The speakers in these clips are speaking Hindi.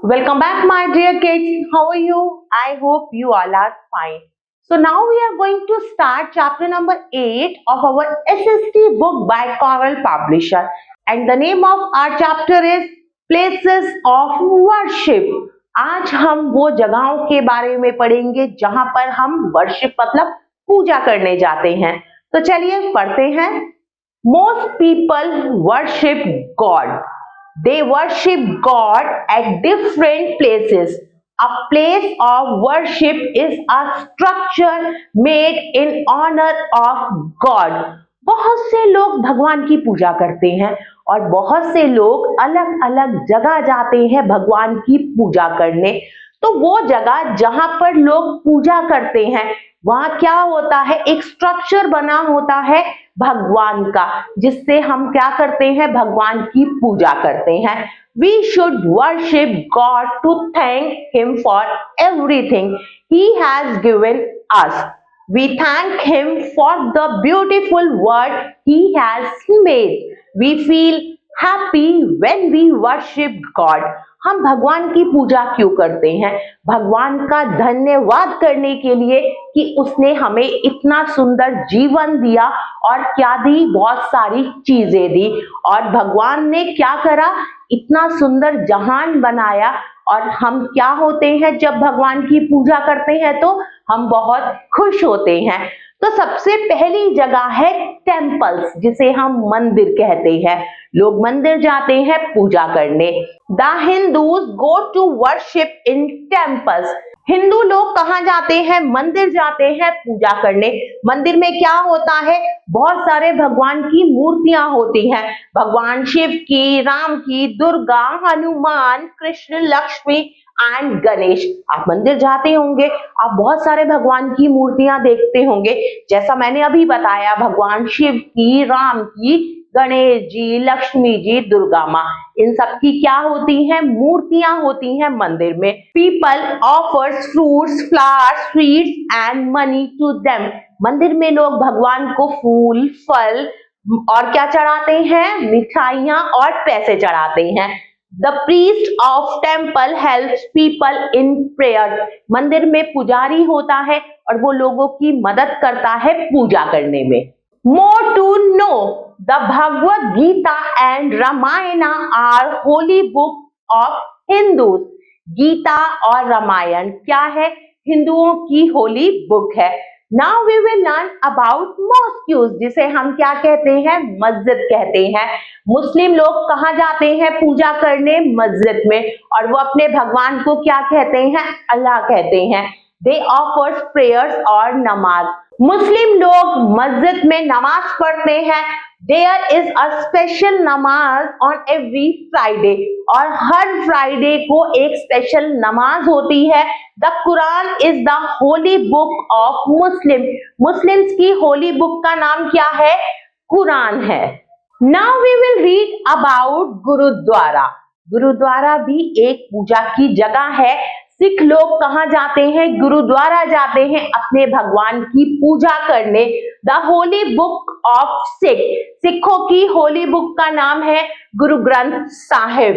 Welcome back, my dear kids. How are you? I hope you all are fine. So now we are going to start chapter number 8 of our SST book by Coral Publisher. And the name of our chapter is Places of Worship. आज हम वो जगहों के बारे में पढ़ेंगे जहां पर हम वर्शिप मतलब पूजा करने जाते हैं। तो चलिए पढ़ते हैं। Most people worship God. They worship God at different places. A place of worship is a structure made in honor of God. बहुत से लोग भगवान की पूजा करते हैं और बहुत से लोग अलग अलग जगह जाते हैं भगवान की पूजा करने। तो वो जगह जहां पर लोग पूजा करते हैं वहां क्या होता है, एक स्ट्रक्चर बना होता है भगवान का, जिससे हम क्या करते हैं, भगवान की पूजा करते हैं। We should worship God to thank Him for everything He has given us. We thank Him for the beautiful world He has made. We feel happy when we worship God. हम भगवान की पूजा क्यों करते हैं? भगवान का धन्यवाद करने के लिए कि उसने हमें इतना सुंदर जीवन दिया और क्या दी, बहुत सारी चीजें दी। और भगवान ने क्या करा, इतना सुंदर जहान बनाया। और हम क्या होते हैं जब भगवान की पूजा करते हैं, तो हम बहुत खुश होते हैं। तो सबसे पहली जगह है टेम्पल्स, जिसे हम मंदिर कहते हैं। लोग मंदिर जाते हैं पूजा करने। The Hindus go to worship in temples. Hindu लोग कहाँ जाते हैं? मंदिर जाते हैं पूजा करने। मंदिर में क्या होता है, बहुत सारे भगवान की मूर्तियां होती हैं, भगवान शिव की, राम की, दुर्गा, हनुमान, कृष्ण, लक्ष्मी एंड गणेश। आप मंदिर जाते होंगे, आप बहुत सारे भगवान की मूर्तियां देखते होंगे। जैसा मैंने अभी बताया, भगवान शिव की, राम की, गणेश जी, लक्ष्मी जी, दुर्गा माँ, इन सब की क्या होती हैं, मूर्तियां होती हैं मंदिर में। People offers fruits, flowers, sweets and money to them. मंदिर में लोग भगवान को फूल, फल और क्या चढ़ाते हैं, मिठाइयां और पैसे चढ़ाते हैं। The priest of temple helps people in prayer. मंदिर में पुजारी होता है और वो लोगों की मदद करता है पूजा करने में। More to know, the Bhagavad Gita and Ramayana are holy book of Hindus. Gita और रामायण क्या है, हिंदुओं की होली बुक है। Now we will learn about mosques, जिसे हम क्या कहते हैं, मस्जिद कहते हैं। मुस्लिम लोग कहाँ जाते हैं पूजा करने? मस्जिद में। और वो अपने भगवान को क्या कहते हैं, अल्लाह कहते हैं। They offers prayers और नमाज। मुस्लिम लोग मस्जिद में नमाज पढ़ते हैं। There is a special नमाज on every Friday, और हर फ्राइडे को एक स्पेशल नमाज होती है। The Quran is the holy book of Muslim. Muslims की होली बुक का नाम क्या है, कुरान है। Now we will read about gurdwara. Gurdwara भी एक पूजा की जगह है। सिख लोग कहाँ जाते हैं, गुरुद्वारा जाते हैं अपने भगवान की पूजा करने। The holy book of Sikh, सिखों की होली बुक का नाम है Guru Granth Sahib.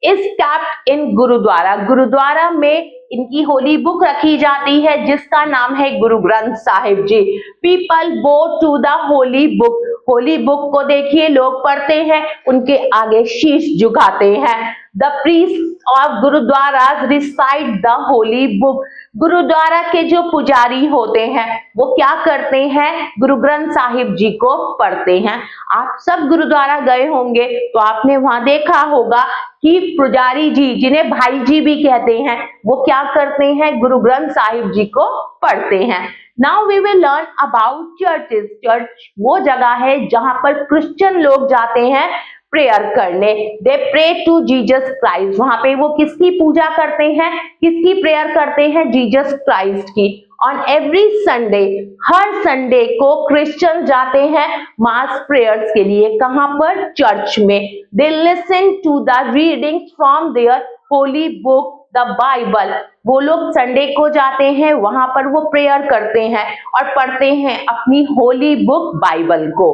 Is kept in gurdwara, gurdwara में इनकी होली बुक रखी जाती है जिसका नाम है Guru Granth Sahib ji. People go to the holy book, holy book को देखिए लोग पढ़ते हैं, उनके आगे शीश झुकाते हैं। The priest of gurdwara recite the holy book, gurdwara के जो पुजारी होते हैं वो क्या करते हैं, गुरु ग्रंथ साहिब जी को पढ़ते हैं। आप सब गुरुद्वारा गए होंगे तो आपने वहां देखा होगा कि पुजारी जी, जिन्हें भाई जी भी कहते हैं, वो क्या करते हैं, गुरु ग्रंथ साहिब जी को पढ़ते हैं। Now we will learn about churches. Church वो जगह है जहां पर क्रिश्चियन लोग जाते हैं प्रेयर करने। They pray to Jesus Christ. वहां पे वो किसकी पूजा करते हैं, किसकी प्रेयर करते हैं, जीसस क्राइस्ट की। On every Sunday, her Sunday को क्रिश्चियन जाते हैं मास प्रेयर्स के लिए। कहां पर, चर्च में। They listen to the readings from their holy book, the Bible. वो लोग संडे को जाते हैं, वहां पर वो प्रेयर करते हैं और पढ़ते हैं अपनी होली बुक बाइबल को।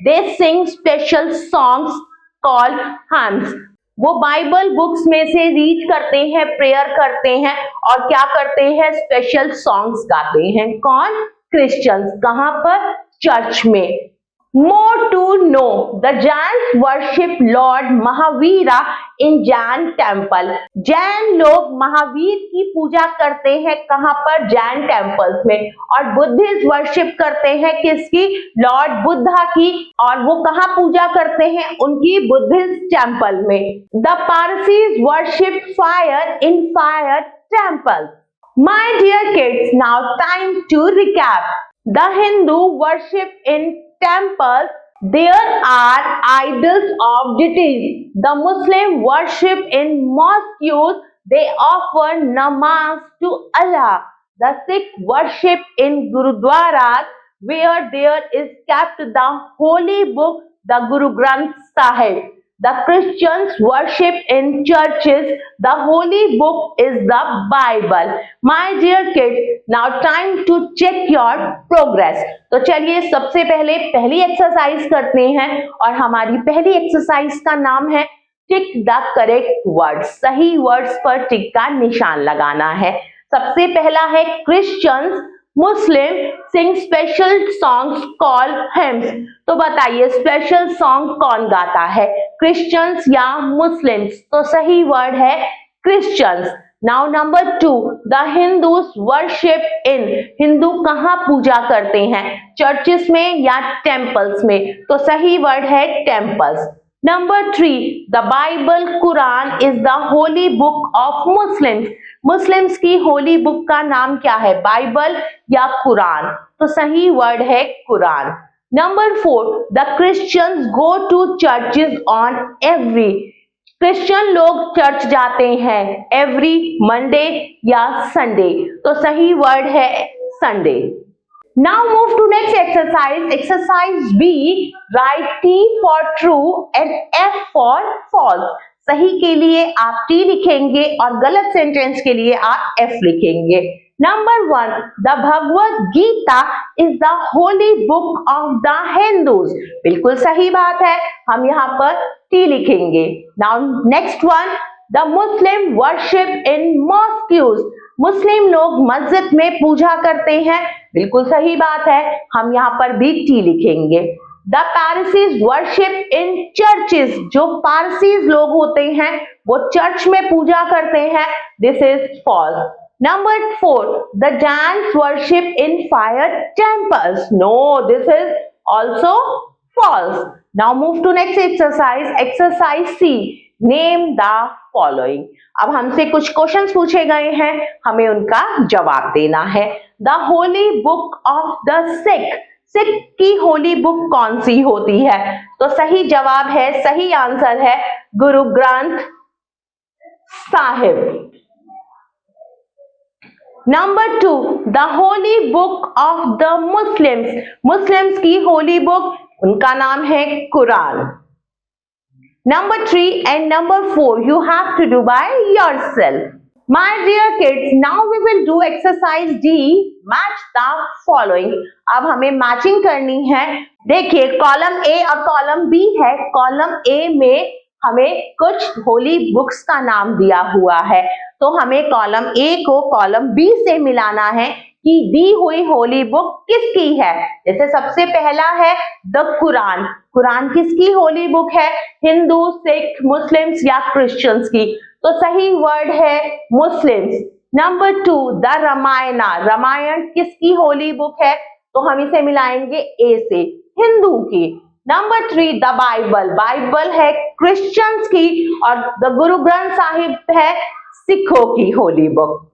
They sing special songs called hymns. वो बाइबल बुक्स में से रीड करते हैं, प्रेयर करते हैं और क्या करते हैं, स्पेशल सॉन्ग्स गाते हैं। कौन? क्रिश्चियंस। कहां पर? चर्च में। More to know, the Jains worship Lord Mahavira in Jain temple. Jain लोग महावीर की पूजा करते हैं कहां पर? जैन टेम्पल्स में। और बुद्धिस्ट वर्शिप करते हैं किसकी? लॉर्ड बुद्धा की। और वो कहां पूजा करते हैं? उनकी बुद्धिस्ट टेम्पल में। The Parsis worship fire in fire temple. My dear kids, now time to recap. The Hindu worship in temples, there are idols of deities. The Muslim worship in mosques, they offer namaz to Allah. The Sikh worship in gurudwaras, where there is kept the holy book, the Guru Granth Sahib. The Christians worship in churches. The holy book is the Bible. My dear kids, now time to check your progress. तो चलिए सबसे पहले पहली एक्सरसाइज करते हैं और हमारी पहली एक्सरसाइज का नाम है टिक द करेक्ट वर्ड्स। सही वर्ड्स पर टिक का निशान लगाना है। सबसे पहला है क्रिश्चियंस मुस्लिम सिंग स्पेशल सॉन्ग्स कॉल हिम्स। तो बताइए स्पेशल सॉन्ग कौन गाता है, क्रिश्चियंस या मुस्लिम्स? तो सही वर्ड है Christians. Now number 2, the Hindus worship in. Hindu कहाँ पूजा करते हैं, चर्चेस में या टेम्पल्स में? तो सही वर्ड है temples. Number 3, the Bible Quran is the holy book of Muslims. Muslims की होली बुक का नाम क्या है, बाइबल या कुरान? तो सही वर्ड है Quran. Number 4, the Christians go to churches on every. Christian लोग चर्च जाते हैं एवरी मंडे या संडे? तो सही वर्ड है Sunday. Now move to next exercise. Exercise B, right T for true and F for false. सही के लिए आप T लिखेंगे और गलत सेंटेंस के लिए आप F लिखेंगे। Number 1, the Bhagavad Gita is the holy book of the Hindus. बिल्कुल सही बात है, हम यहाँ पर T लिखेंगे। Now next one, the Muslim worship in mosques. मुस्लिम लोग मस्जिद में पूजा करते हैं। बिल्कुल सही बात है, हम यहाँ पर भी T लिखेंगे। The Parsis worship in churches. जो पारसीज लोग होते हैं वो चर्च में पूजा करते हैं। This is false. Number 4, the Jains worship in fire temples. No, this is also false. Now move to next exercise. Exercise C, name the following. अब हमसे कुछ क्वेश्चंस पूछे गए हैं, हमें उनका जवाब देना है। The holy book of the Sikh. Sikh की होली बुक कौन सी होती है? तो सही जवाब है, सही आंसर है Guru Granth Sahib. Number 2, the holy book of the Muslims. Muslims की होली बुक, उनका नाम है Quran. Number 3 and number 4 you have to do by yourself. My dear kids, now we will do exercise D, match the following. अब हमें मैचिंग करनी है। देखिए कॉलम A और कॉलम B है। कॉलम A में हमें कुछ होली बुक्स का नाम दिया हुआ है, तो हमें कॉलम A को कॉलम B से मिलाना है कि दी हुई होली बुक किसकी है। जैसे सबसे पहला है द कुरान। कुरान किसकी होली बुक है, हिंदू, सिख, मुस्लिम्स या क्रिश्चियंस की? तो सही वर्ड है Muslims. Number 2, the Ramayana. Ramayana किसकी होली बुक है? तो हम इसे मिलाएंगे ए से, हिंदू की। Number 3, the Bible. बाइबल है क्रिश्चियंस की और द गुरु ग्रंथ साहिब है सिखों की होली बुक।